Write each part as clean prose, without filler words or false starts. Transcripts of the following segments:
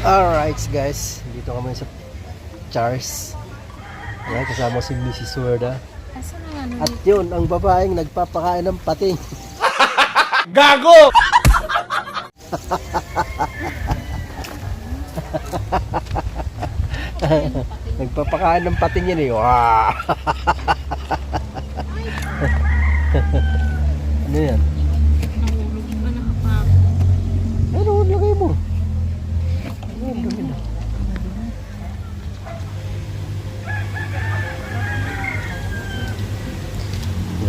Alright guys, dito kami sa Charles. Ayan, kasama si Mrs. Werda. At yun, ang babaeng nagpapakain ng pating. Gago! Nagpapakain ng pating yan eh. Wow! Ano yan? Ano, lagay mo. Ayun, dumi na.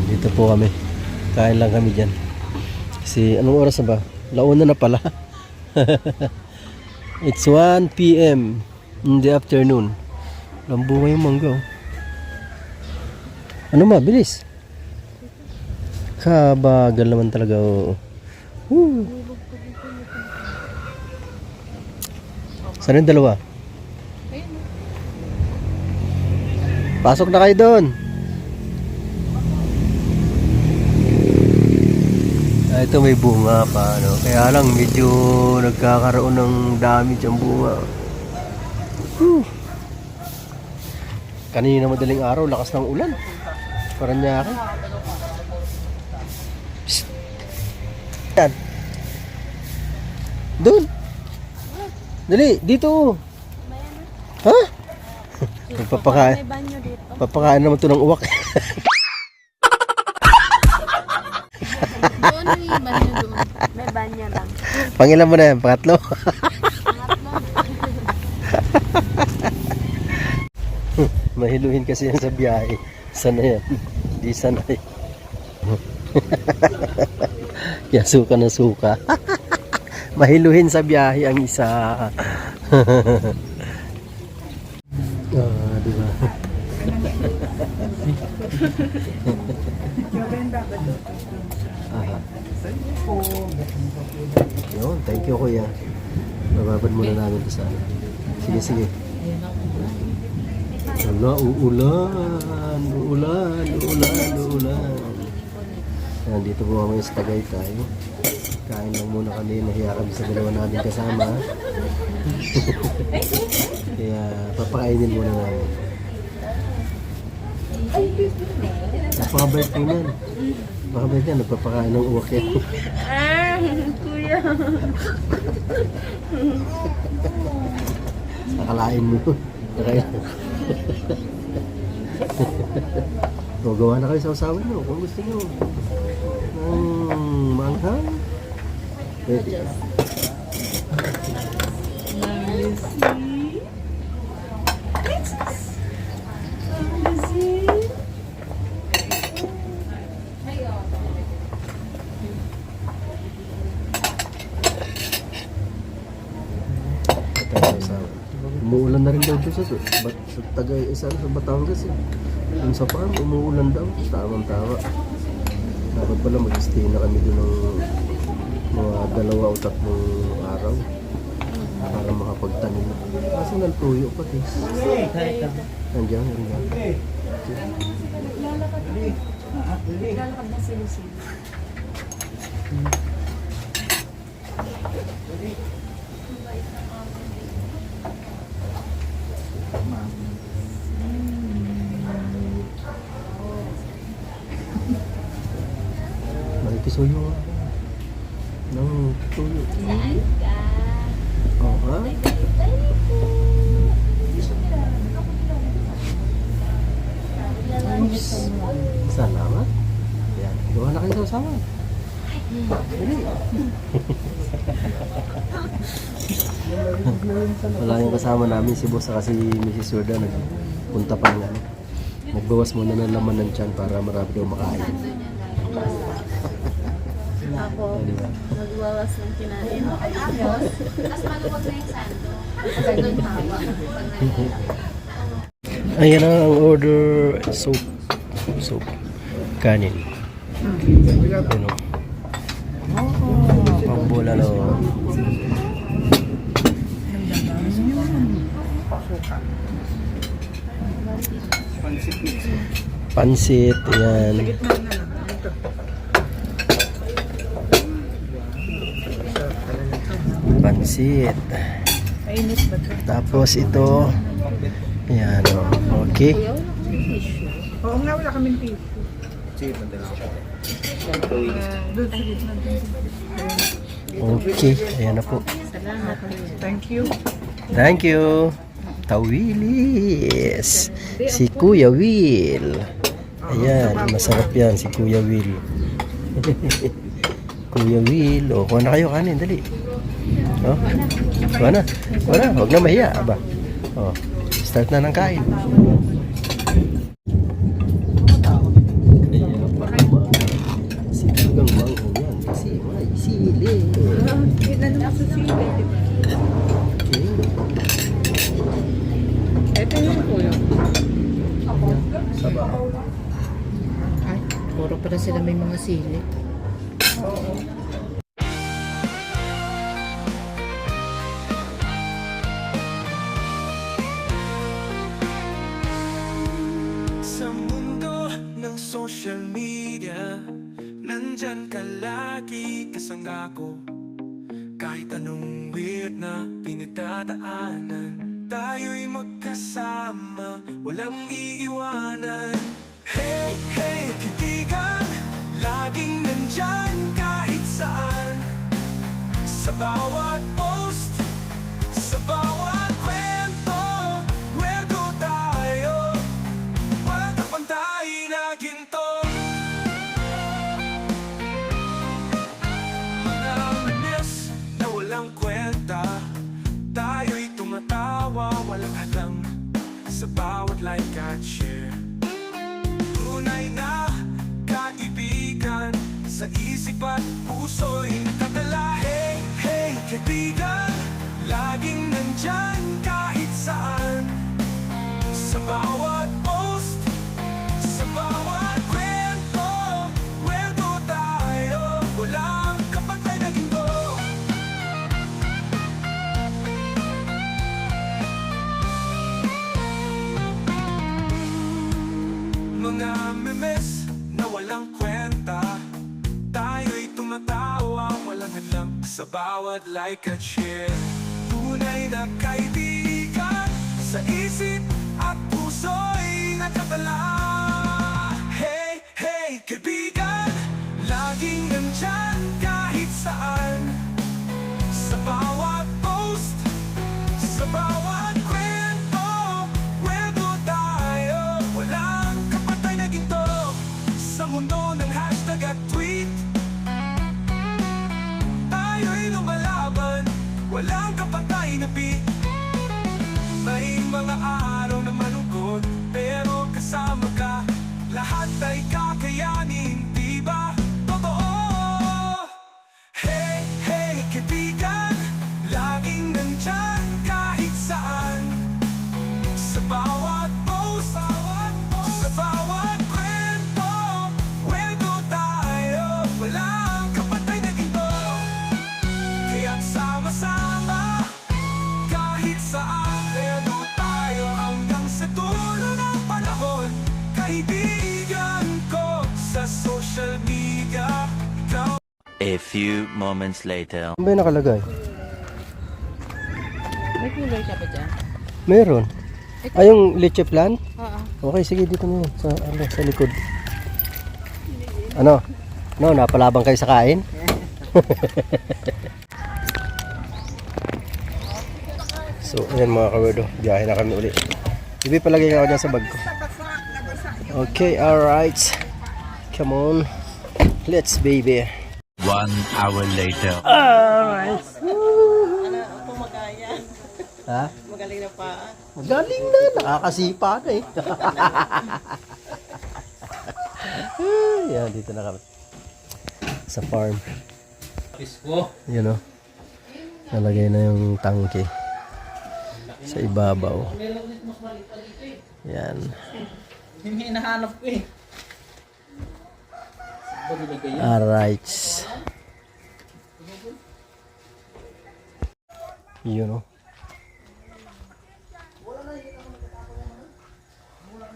Dito po kami. Kain lang kami dyan. Kasi anong oras na ba? Launa na pala. It's 1 PM in the afternoon. Lambuha yung mangga oh. Ano ma? Bilis. Kabagal naman talaga oh. Saan yung dalawa? Pasok na kayo doon. Ito may bunga pa no? Kaya lang medyo nagkakaroon ng damage ang bunga. Kanina madaling araw lakas ng ulan. Paranaque. Psst. Yan. Doon. Dali, dito. Ha? Magpapakain. Papakain naman ito ng uwak. Doon may banyo doon. May banyo lang. Pangilan mo na yan? Pangatlo? Mahiluhin kasi yan sa biyahe. Sana yan. Di sanay. Kaya suka na suka. Mahiluhin sa biyahe ang isa. Diba? Yun, thank you kuya. Bababad muna namin ito sa ano. Sige, sige. Wala, uulan. Yan, dito po kami sa Tagaytay. Kain lang muna kami. Nahiya kami sa dalawa namin kasama. Kaya papakainin muna namin. Napakabait po yan. Napakabait yan. Nagpapakain ng uwak yan. Kuya. Nakalain mo yun. So, gawa na kayo sa usawa nyo kung gusto nyo ng manghang. Pwede. Umuulan na rin daw sa Tagaytay, sa Batangas eh. Yung sa farm, umuulan daw. Tamang-tama. Dapat pala mag-stay na kami doon ng mga 2 o 3 araw para makapagtanim. Kasi nagtuyo pati. Nandiyan. Lalakad na silusin. Nakikisuyo ng tuyo. Oo ha? Salamat. Yan. Gawa na kayo sa usawa. Wala yung kasama namin si boss kasi Mrs. Werda nagpunta pa ng ano. Nagbawas muna ng laman ng tiyan para marami daw makain. Ako, magwawas ng kinain. Mas maluwag na yung sando. Ganun hawa. Ayan ang order. Soup. Kanin. Ano? Pambula no. Pansit, yan. Pansit. Mainit ba ito? Tapos ito. Yan, okay. Oo nga, wala kaming tissue. Doon sa gitna din. Okay, ayan na po. Salamat. Thank you. Thank you. Tawilis. Si Kuya Will. Ayan, masarap yan si Kuya Will. Kuya Will. O, kuha na kayo kanin, dali. O, kuha na. Kuha na, huwag na mahiya. Aba. O, start na ng kain. Sinigang mango yan. Kasi may sili. Ilan naman sa sili, di ba? Okay. Ito yun po yun. Sabaw. Ay, puro pala sila may mga sili. Sa mundo ng social media, nandyan ka lagi kasangga ko. Kahit anong weird na pinagdadaanan, tayo'y magkasama, walang iiwanan. Hey, hey, kaibigan, laging nandyan kahit saan. Sa bawat post, sa bawat kwento, kwento tayo, walang kapantay na ginto. Mga manis na walang kwenta, tayo'y tumatawa, walang hadlang sa bawat like at share. Tunay na kaibigan, sa isip at puso'y nakatala. Hey, hey, kaibigan, laging nandyan kahit saan. Sa bawat post, sa bawat kwento, kwento tayo, walang kapantay na ginto. Mga memes na walang kwenta, tayo'y tumatawa, walang hadlang sa bawat like at share. Tunay na kaibigan, sa isip at puso'y nakatala. Hey, hey, kaibigan, laging nandyan kahit saan. Sa bawat post, sa bawat kwento, kwento tayo, walang kapantay na ginto. Sa mundo ng hashtag at tweet, tayo'y lumalaban, walang kapantay na beat. May mga araw na malungkot, pero kasama ka, lahat ay kakayanin, di ba? Totoo! Hey, hey, kaibigan, laging nandyan kahit saan. Sa bawat post, sa bawat kwento, kwento tayo, walang kapantay na ginto. Kaya't sama-sama, kahit saan, kwento tayo hanggang sa dulo ng panahon. Kaibigan ko sa social media, ikaw. A few moments later. Ano ba yung nakalagay? May kulay ka ba dyan? Meron. Ay, yung leche plan? Oo. Okay, sige, dito na yun. Sa likod. Ano? No, napalabang kayo sa kain? So, ayan mga kawerdo. Biyahe na kami uli. Ibi, palagay ka ako dyan sa bag ko. Okay, alright. Come on. Let's, baby. 1 hour later. Alright. Ha? Magaling na pa. Magaling na. Nakakasipa na eh. Yan, dito na kami. Sa farm. Yun o. Nalagay na yung tangke. Sa ibabaw. Yan. Yung hinahanap ko eh. Alright. Yun o.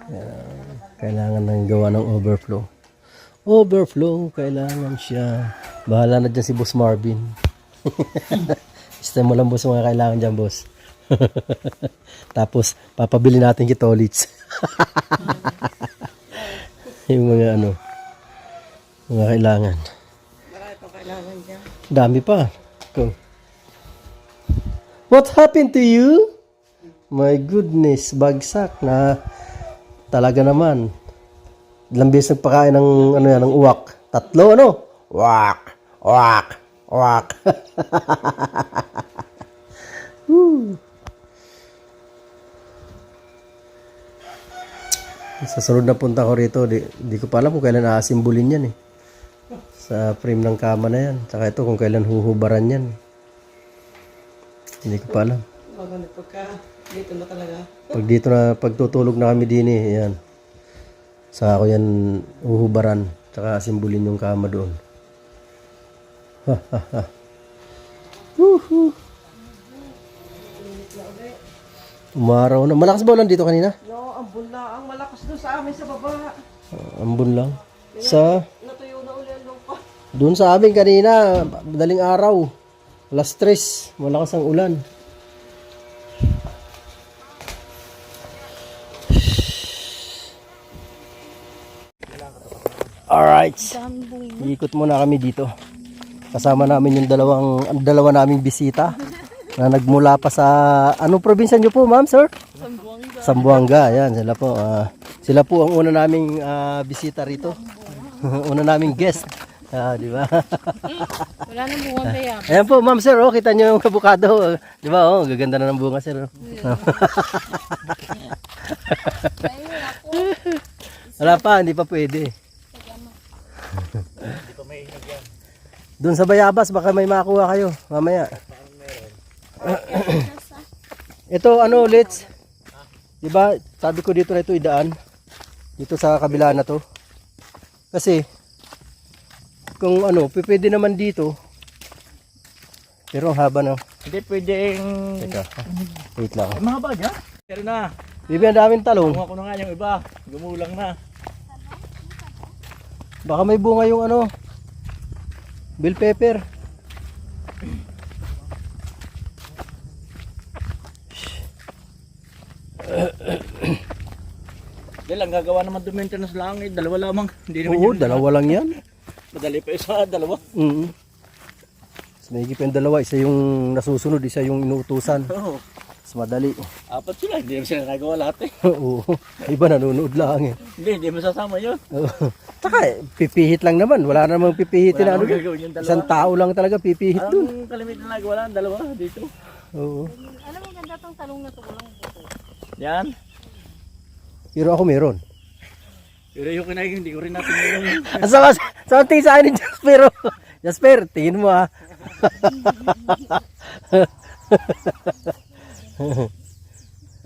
Yan. Kailangan ng gawa ng overflow. Overflow, kailangan siya. Bahala na dyan si Boss Marvin. System mo lang boss mga kailangan dyan boss. Tapos, papabili natin kitolits. Yung mga ano, mga kailangan. Marami pa kailangan dyan. Dami pa. Kung what happened to you? My goodness, bagsak na talaga naman. Ilang beses nagpakain ng ano yan, ng uwak. 3 ano? Uwak, uwak, uwak. Woo. Sa sunod na punta ko rito, di ko pa alam kung kailan aasimbolin yan eh. Sa frame ng kama na yan. Tsaka ito kung kailan huhubaran yan. Hindi ko pa alam. Maganda pagka dito na talaga. Pagtutulog na kami din eh, yan. Saka ako yan huhubaran. Tsaka asimbulin yung kama doon. Ha ha ha. Woohoo. Umaraw na. Malakas ba ulan dito kanina? No, ambon na. Ang malakas doon sa amin sa baba. Ambon lang. Sa Natuyo na uli ang lupa. doon sa amin kanina, madaling araw. Alas 3, malakas ang ulan. Alright. Ikot muna kami dito. Kasama namin yung dalawa naming bisita na nagmula pa sa anong probinsya nyo po, ma'am, sir? Zamboanga. Yan, sila po. Sila po ang una naming bisita rito. Una naming guest. Di ba? Wala nang bunga kaya. Ayan po, ma'am, sir. Oh, kita nyo yung avocado. Di ba? Oh, gaganda na ng bunga, sir. Wala pa, hindi pa pwede. Doon sa Bayabas, baka may makuha kayo mamaya. Ito, ano, let's. Diba, sabi ko dito na ito idaan. Dito sa kabila na to. Kasi, kung ano, pwede naman dito. Pero ang haba na. Hindi pwedeng... Teka, wait lang. Ay, mahaba niya. Pero na. Bibi, ang daming talong. Kumuha ko na nga yung iba. Gumulang na. Baka may bunga yung ano, bell pepper. Dahil ang gagawa naman doon maintenance lang eh. Dalawa lamang. Hindi naman Oo, yun. dalawa lang yan. Madali pa isa, dalawa. Mas mahigit pa yung dalawa. Isa yung nasusunod, isa yung inuutusan. Oo. Mas madali. Apat sila. Hindi naman sila nagawa lahat eh. Oo. Iba nanonood lang eh. Hindi masasama yun. Oo. Tsaka pipihit lang naman. Wala namang pipihitin na Wala ano. namang gagawin yung dalawa. Isang tao lang talaga pipihit dun. Ang kalimitan na nagawa lang, dalawa dito. Oo. Alam mo, ganda tong talong na to. Walang puto. Yan. Pero ako meron. Pero yung kinain, hindi ko rin natin yung... Sa tingin sa akin ni Jasper. Jasper, tingin mo ha.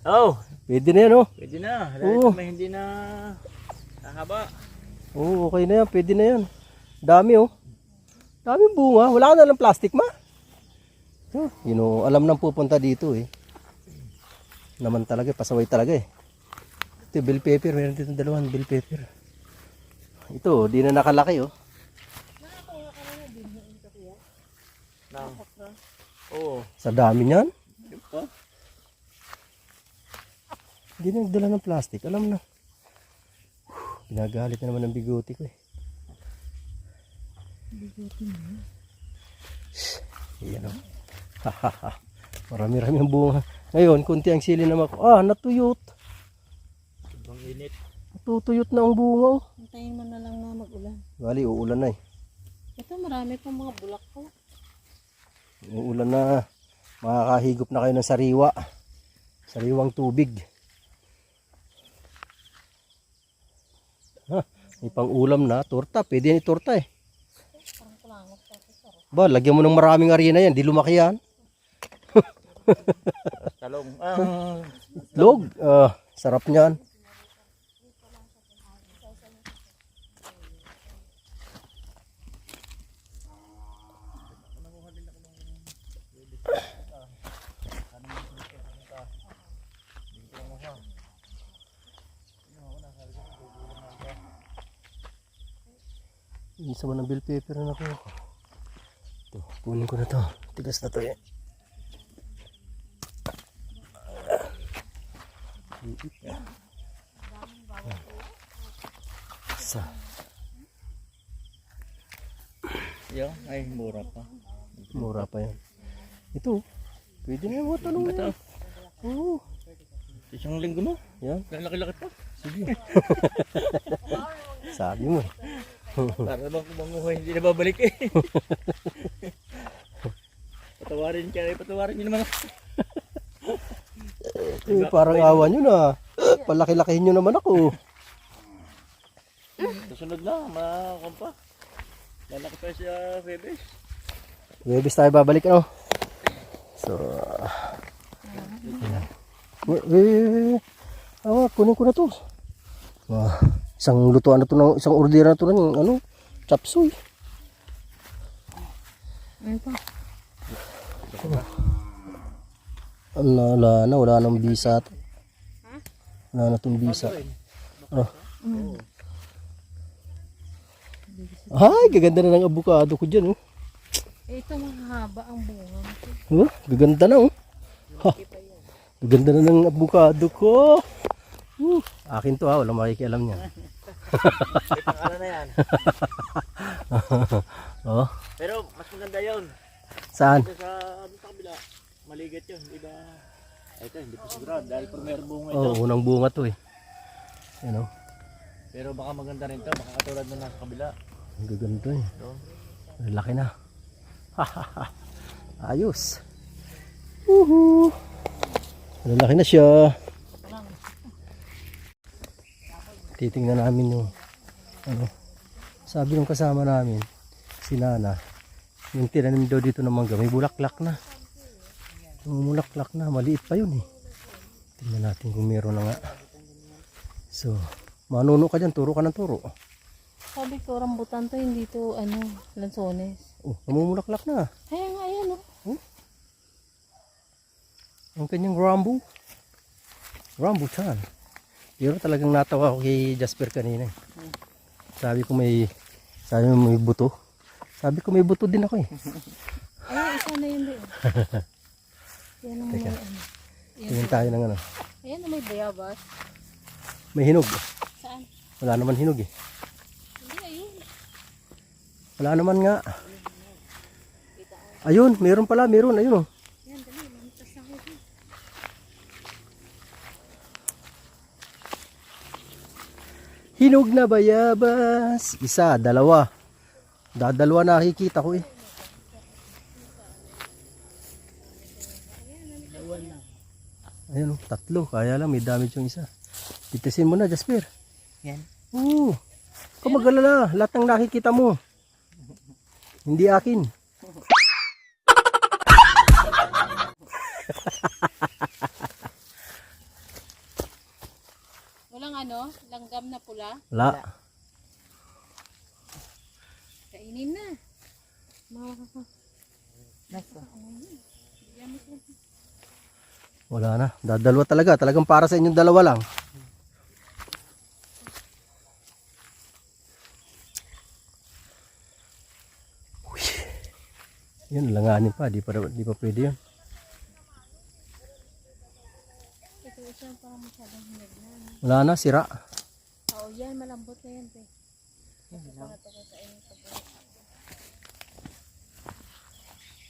Oh, Pwede na yan oh. pwede na. Oo. Dahil may hindi na haba. Oo, okay na yan. Pwede na yan. Dami oh. Daming bunga. Wala ka na lang plastic ma. You know, alam nang pupunta dito eh. Naman talaga, pasaway talaga eh. Ito, bell pepper. Meron dito dalawang bell pepper. Ito, di na nakalaki oh. Oo. Sa dami niyan. Diba? Hindi na nagdala ng plastic. Alam na. Ginagalit na naman ng bigote ko eh. Bigote mo? Iyan o. Marami-rami ang bunga. Ngayon, kunti ang sili naman ko. Natuyot. Sobrang init. Natutuyot na ang bunga. Hintayin mo na lang na mag-ulan. Bali, uulan na eh. Ito, marami pang mga bulak ko. Uulan na. Makakahigop na kayo ng sariwa. Sariwang tubig. May pang ulam na. Torta. Pwede yan torta eh. Ba, lagyan mo ng maraming harina yan. Di lumaki yan. Talong. Itlog. Sarap niyan. Isa mo ng bell pepper na ako. Ito, kunin ko na to. Tigas na to eh. Maliit. Isa. Yo, ay mura pa. Mura pa yan. Ito. Pwede na yung tanong. Ito. Oo. Isang linggo no? Yan. Laki-laki pa. Sige. Sabi mo. Para bang kumanguha hindi na babalik eh. Patawarin niyo naman ako. Parang awa nyo na. Palaki-lakihin nyo naman ako. Susunod na, makampa. Lalaki pa siya, Febes. Webis tayo babalik ano. So. Kunin ko na to. Isang lutuan na to ng isang order na to ng ano, chapsuy. Ano pa? Wala nang bisa. Wala na tong bisa. Oh. Ay, gaganda na ng avocado ko dyan, oh. Ito mahaba ang bunga. Oh, gaganda na, oh. Ha. Gaganda na ng avocado ko. Akin to, ha. Walang makikialam niya. Pangalan na yan. Oh. Pero mas maganda yun. Saan? Ito sa kabila. Maligat yun, di ba? Ito, hindi pa sigurado dahil primer bunga ito. Oh, unang bunga to, eh. Yan, oh. Pero baka maganda rin ito, baka katulad na nasa kabila. Ang gaganda, eh. Ito. Laki na. Ayos. Woohoo. Laki na siya. Titingnan namin yung ano. Sabi ng kasama namin, si Nana, yung tinanim daw dito ng mangga, may bulaklak na. Yung bulaklak na, maliit pa yun eh. Tingnan natin kung meron na nga. So, manuno ka dyan, turo ka ng turo. Sabi ko, rambutan to, hindi to, lansones. Oh, namumulaklak na. Kaya nga, ayan, oh. Ang kanyang rambutan. Pero talagang natawa ako kay Jasper kanina. Sabi ko may buto. Sabi ko may buto din ako eh. Ay, isa na yun din. Yan ang may, Teka. Tingin tayo ng ano. Ayan ang may bayabas. May hinog. Saan? Wala naman hinog eh. Hindi, ayun. Wala naman nga. Ayun, meron pala, meron. Ayun oh. Yan, dali, mantas na ko. Hinog na bayabas. Isa, dalawa. Dadalawa nakikita ko eh. Ayun oh, tatlo. Kaya lang may damage yung isa. Titisin mo na, Jasper. Yan. Oo. Kung mag-alala, lahat ng nakikita mo. Hindi akin. Walang langgam na pula. Wala. Kainin na. Wala na. Dadalawa talaga. Talagang para sa inyong dalawa lang. Uy. Yun, langanin pa. Di pa pwede yun. Ito isa parang masyadong hinog na. Wala na, sira. Oo, yan, malambot na yan, te.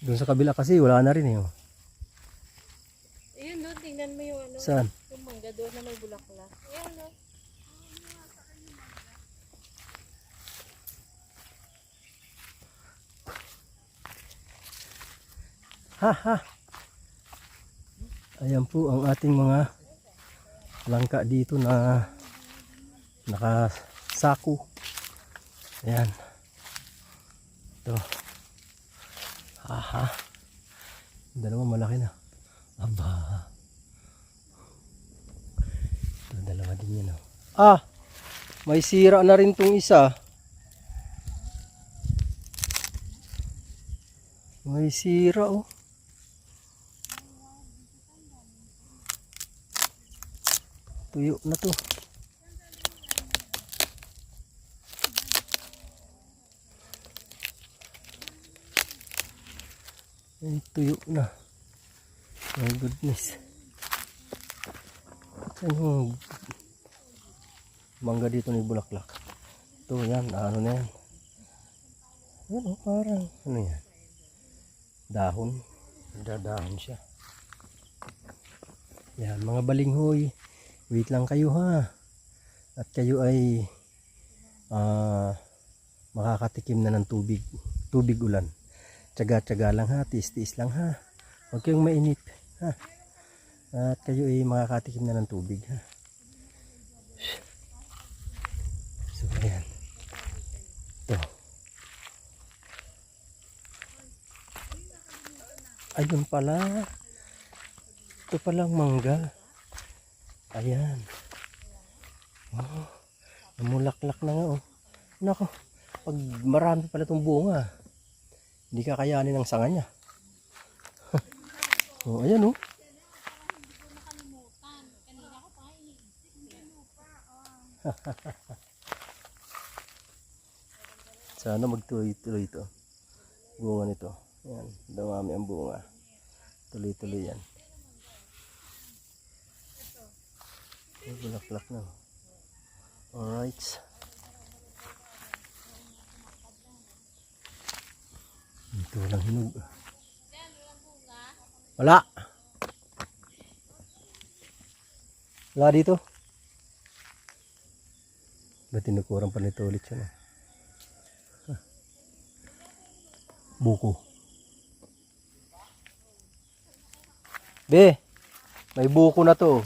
Doon sa kabila kasi wala na rin eh. Oh. Ayun, no, tingnan mo yung Saan? yung mangga doon na may bulaklak. Ayun, no. Ha. Ayan po ang ating mga langka dito na nakasako. Ayan. Ito. Aha. Dalawa malaki na. Aba. Ito, dalawa din yan. Oh. May sira na rin tong isa. May sira oh. Tuyo na to. Ay, tuyo na. My goodness. Ano, mangga dito ni bulaklak. Ito yan, ano na yan. Ano, parang, ano yan? Dahon. Dadahon siya. Yan, mga balinghoy. Wait lang kayo ha. At kayo ay makakatikim na ng tubig. Tubig ulan. Tsaga-tsaga lang ha. Tiis-tiis lang ha. Huwag kayong mainip ha. At kayo ay makakatikim na ng tubig ha. So ayan. Ito. Ayun pala. Ito palang mangga. Ayan. Oh, namulaklak na nga oh. Nako, pag marami pala itong bunga, hindi kakayanin ng sanga niya. Oh, ayan oh. Sana magtuloy-tuloy ito. Bunga nito. Ayan, dumami ang bunga. Tuloy-tuloy yan. Ay, bulaklak na. Alright. Ito lang hinog. Wala. Wala dito. Ba't tinukuran pa nito ulit siya na? Buko. Be, may buko na to.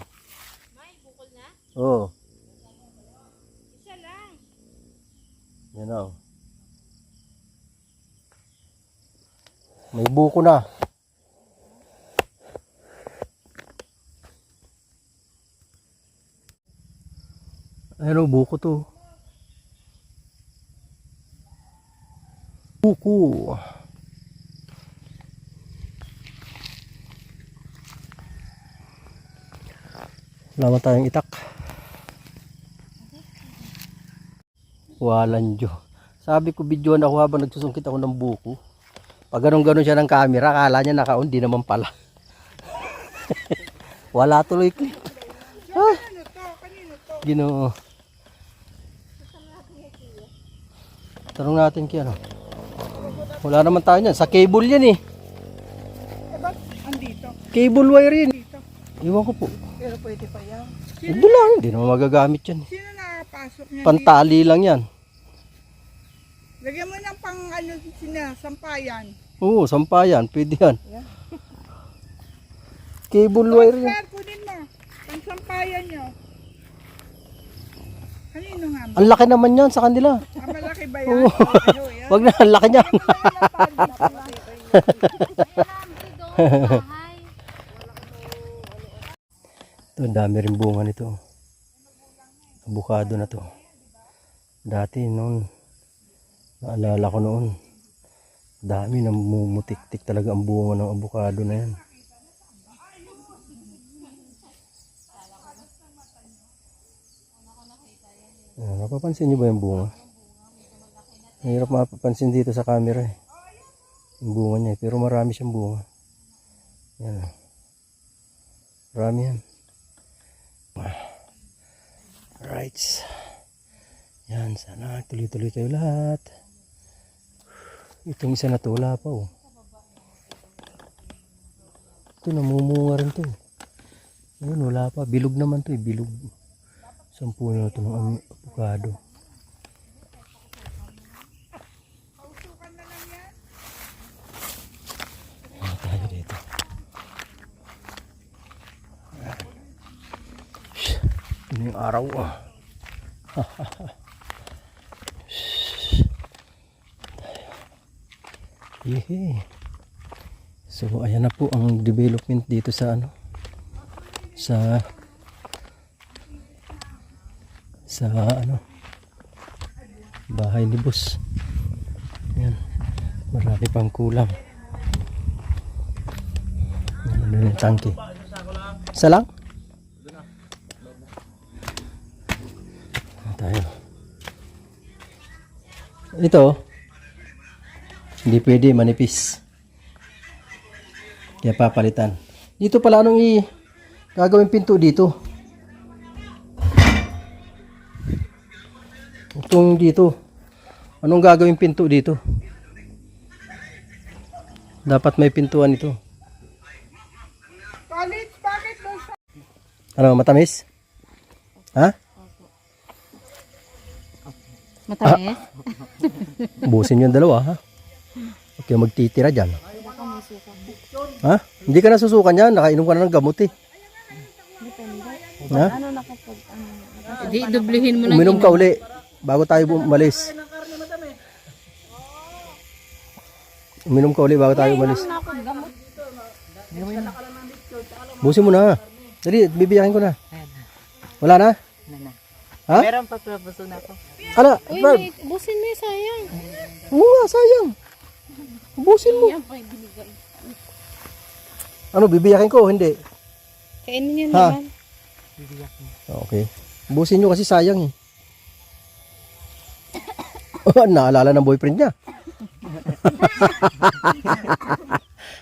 May bukol na? Oo. Isa lang. Yan o. May buko na. Ano buko to? Buko. Wala tayong itak. Walang Diyo. Sabi ko videoan ako habang nagsusungkit ako ng buko. Pag ganun-ganun siya ng camera, akala niya naka-on, di naman pala. Wala tuloy clip. Ah, Ginoo. Tanong natin kaya ano. Wala naman tayo niyan. Sa cable yan eh. Andito. Cable wire yan. Iwan ko po. Pero pwede pa yan. Hindi lang. Hindi naman magagamit yan. Sino nakapasok niya? Pantali lang yan. Lagyan mo ng pang ano sampayan. Oo, sampayan. Pwede yan. Yeah. Cable wire yan. Sir, kunin mo. Pang sampayan nyo. Kanino nga mo? Ang laki naman yan sa kanila. Malaki ba yan? Oo. Ano, yan? Wag na, ang laki niya. Ito, ang dami rin bunga nito. Abukado na to. Dati noon, naalala ko noon, dami namumutik-tik talaga ang bunga ng abukado na yan. Napapansin niyo ba yung bunga? Mahirap mapapansin dito sa camera eh. Yung bunga niya eh. Pero marami siyang bunga. Yan. Marami yan. Alright. Yan. Sana tuloy-tuloy kayo lahat. Itong isa na to wala pa oh. Ito namumunga rin to. Ayun wala pa. Bilog naman to eh. Bilog. 10 na ito ng avocado. Ano tayo dito? Ano yung araw ah. Yehe. So ayan na po ang development dito sa ano. Sa ano bahay ni boss. Yan, marami pang kulang. Ano yung tangke? Isa lang? Tayo. Ito hindi pwede, manipis. Kaya papalitan. Dito pala anong gagawin pinto dito? Itong dito. Anong gagawin pinto dito? Dapat may pintuan ito. College, bakit doon sa... Ano, matamis? Ha? Matamis? Busin yung dalawa, ha? Huwag kayo magtitira dyan. Ha? Hindi ka nasusukan yan. Nakainom ka na ng gamot eh. Ha? Ano nakapag, Di, dublihin mo na. Uminom ka uli bago tayo umalis. Uminom ka uli bago tayo umalis. Busin mo na. Dali, bibiyakin ko na. Wala na? Ha? Meron pa busog na ako. Ano? uy, Barb? busin mo yung sayang. Oo nga, sayang. Busin mo. Yan pa ibinigay. Ano, bibiyakin ko o hindi? Kainin yun Ha? naman. Okay. Busin nyo kasi sayang eh. Naalala ng boyfriend niya.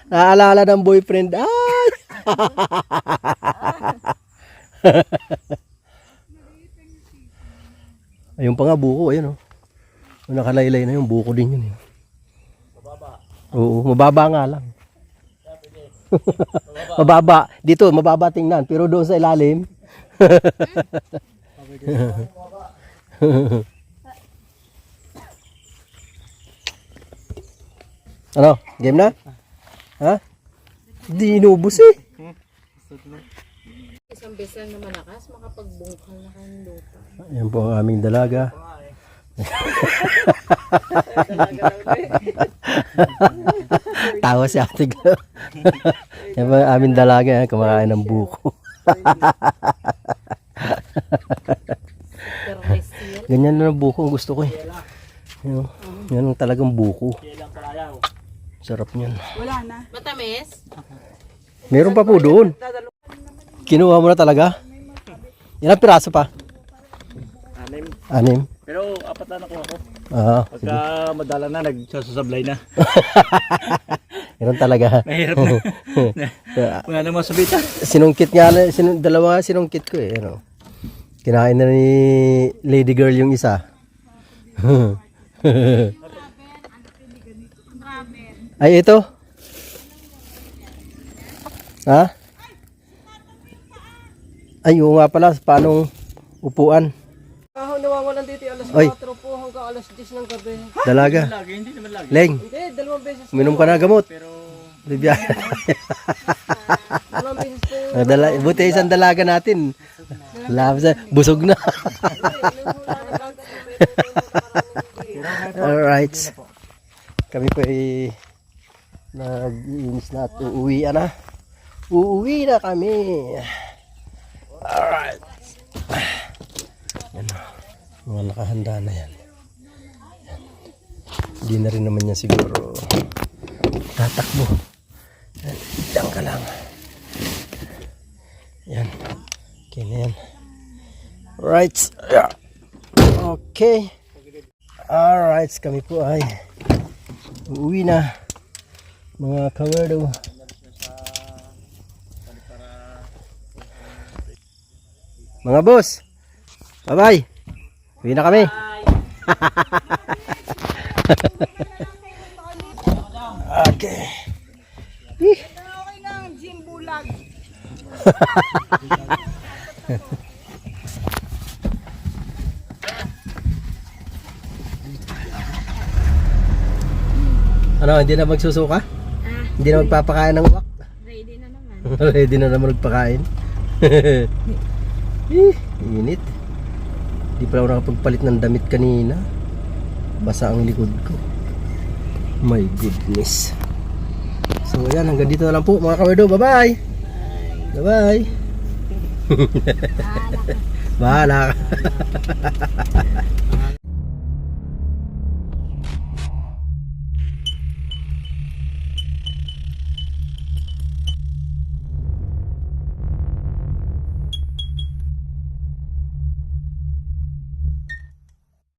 Naalala ng boyfriend. Ay! Ayun pa nga buko, ayun oh. Nakalaylay na yung buko din yun eh. Oo, mababa nga lang. Mababa. Dito, mababa tingnan. Pero doon sa ilalim. Ano? Game na? Ha? Di inubos eh. Isang beses lang na malakas, makapagbungkal na kayo ng lupa. Ayan po ang aming dalaga. Tawa si ate ko. Yan po ang aming dalaga. Kumakain ng buko. Pero may seal. Ganyan na ng buko. Gusto ko eh. Yan, yan ang talagang buko. Sarap niyan. Wala na. Matamis? Meron pa po doon. Kinuha mo na talaga? Ilang piraso pa? 6. Pero apat na nakuha ko. Ah, Pagka madala na, nagsasablay na. meron talaga. Mahirap na. Wala na masabitan. Sinungkit nga, dalawa nga sinungkit ko eh. Ano. Kinain na ni Lady Girl yung isa. Ay, ito. Ha? Ay, oo nga pala. Paano upuan? Nawawalan dito alas Oy. 4 po hanggang alas 10 ng gabi. Dalaga. Lagi, hindi naman lagi. Leng, Hindi, 2 beses. uminom ka na gamot. Pero, Libya. 2 beses po. Buti isang dalaga natin. Busog na. Alright. Kami po ay nag-iinis na at uuwi na. Uuwi na kami. Alright. Yan. Mga nakahanda na yan. Hindi na rin naman yan siguro tatakbo. Diyan ka lang. Yan. Okay na yan. Right. Okay. Alright. Kami po ay uuwi na. Mga kawerdo. Mga boss. Bye-bye. Uwi na kami. Okay. Okay na, Jim Bulag. Ano, hindi na magsusuka? Hindi na magpapakain ng uwak? Ready na naman. Ready na naman magpakain. Init. Hindi pala ako nakapagpalit ng damit kanina. Basa ang likod ko. My goodness. So ayan, hanggang dito na lang po mga kawerdo. Bye-bye. Bye-bye. Bahala ka.